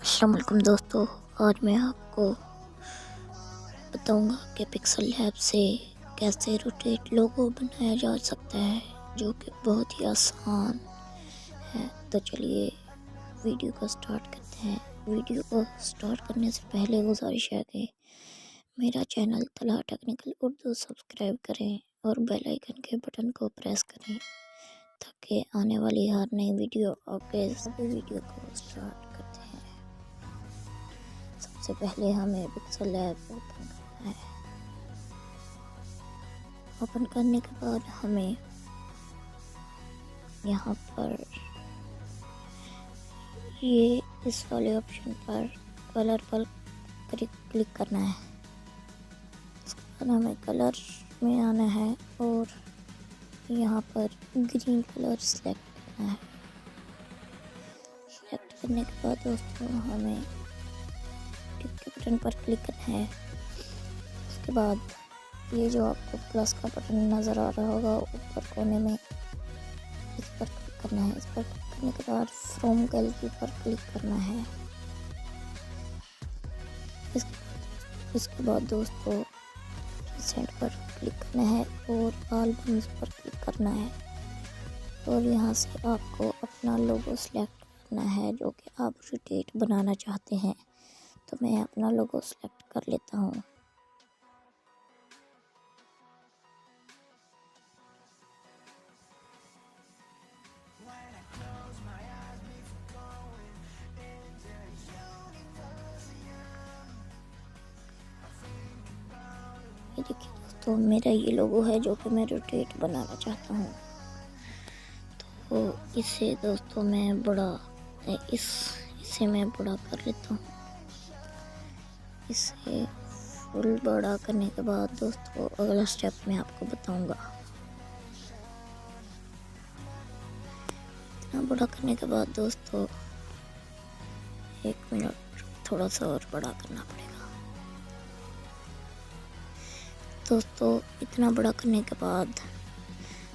अस्सलाम वालेकुम दोस्तों, आज मैं आपको बताऊंगा कि पिक्सल लैब से कैसे रोटेट लोगो बनाया जा सकता है, जो कि बहुत ही आसान है। तो चलिए वीडियो को स्टार्ट करते हैं। वीडियो को स्टार्ट करने से पहले गुजारिश है कि मेरा channel Talha technical Urdu subscribe करें और बेल आइकन के बटन को प्रेस करें ताकि आने वाली हर नई वीडियो आपके सभी वीडियो को स्टार्ट करते हैं। सबसे पहले हमें पिक्सल लैब ओपन करना है। ओपन करने के बाद हमें यहाँ पर ये इस वाले ऑप्शन पर कलर पर क्लिक करना है। उसके बाद हमें कलर में आना है और यहाँ पर ग्रीन कलर सेलेक्ट करना है। सेलेक्ट करने के बाद दोस्तों हमें टिक के बटन पर क्लिक करना है। उसके बाद ये जो आपको प्लस का बटन नज़र आ रहा होगा ऊपर कोने में, इस पर क्लिक करना है। इस पर क्लिक करने के बाद फ्रॉम गैलरी पर क्लिक करना है। इसके बाद दोस्तों सेंड पर क्लिक करना है और एल्बम्स पर क्लिक करना है और यहाँ से आपको अपना लोगो सिलेक्ट करना है जो कि आप रोटेट बनाना चाहते हैं। तो मैं अपना लोगो सिलेक्ट कर लेता हूँ। ये देखिए दोस्तों, मेरा ये लोगो है जो कि मैं रोटेट बनाना चाहता हूँ। तो इसे दोस्तों मैं इसे मैं बड़ा कर लेता हूँ। इसे फुल बड़ा करने के बाद दोस्तों अगला स्टेप मैं आपको बताऊंगा। इतना बड़ा करने के बाद दोस्तों 1 मिनट थोड़ा सा और बड़ा करना पड़ेगा। दोस्तों इतना बड़ा करने के बाद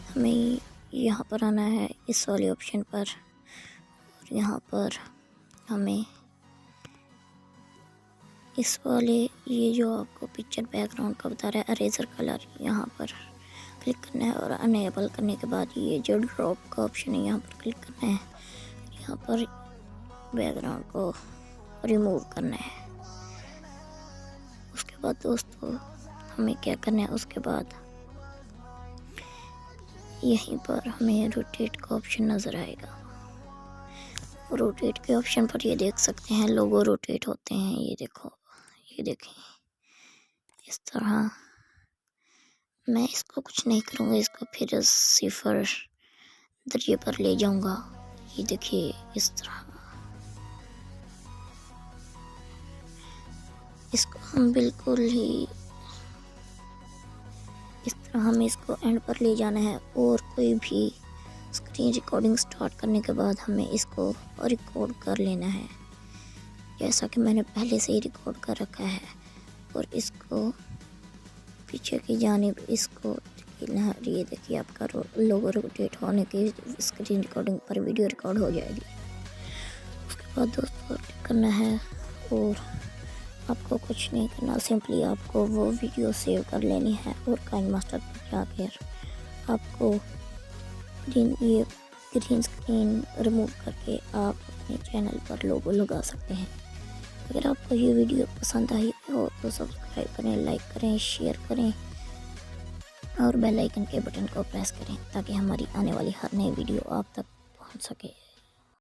हमें यहाँ पर आना है इस वाले ऑप्शन पर और यहाँ पर हमें इस वाले ये जो आपको पिक्चर बैकग्राउंड का बता रहा है अरेजर कलर, यहाँ पर क्लिक करना है और अनेबल करने के बाद ये जो ड्रॉप का ऑप्शन है यहाँ पर क्लिक करना है। यहाँ पर बैकग्राउंड को रिमूव करना है। उसके बाद दोस्तों हमें क्या करना है, उसके बाद यहीं पर हमें रोटेट का ऑप्शन नज़र आएगा। रोटेट के ऑप्शन पर ये देख सकते हैं लोगो रोटेट होते हैं। ये देखो, ये देखें इस तरह। मैं इसको कुछ नहीं करूँगा, इसको फिर सिफर दरिए पर ले जाऊँगा। ये देखिए इस तरह। इसको हम बिल्कुल ही इस तरह हमें इसको एंड पर ले जाना है और कोई भी स्क्रीन रिकॉर्डिंग स्टार्ट करने के बाद हमें इसको रिकॉर्ड कर लेना है, जैसा कि मैंने पहले से ही रिकॉर्ड कर रखा है। और इसको पीछे की जानिब इसको ये देखिए आपका लोगो रोटेट होने की स्क्रीन रिकॉर्डिंग पर वीडियो रिकॉर्ड हो जाएगी। उसके बाद दोस्तों क्लिक करना है और आपको कुछ नहीं करना, सिंपली आपको वो वीडियो सेव कर लेनी है और काइन मास्टर पर जाकर आपको ये ग्रीन स्क्रीन रिमूव करके आप अपने चैनल पर लोगो लगा सकते हैं। अगर आपको ये वीडियो पसंद आई हो तो सब्सक्राइब करें, लाइक करें, शेयर करें और बेल आइकन के बटन को प्रेस करें ताकि हमारी आने वाली हर नई वीडियो आप तक पहुंच सके।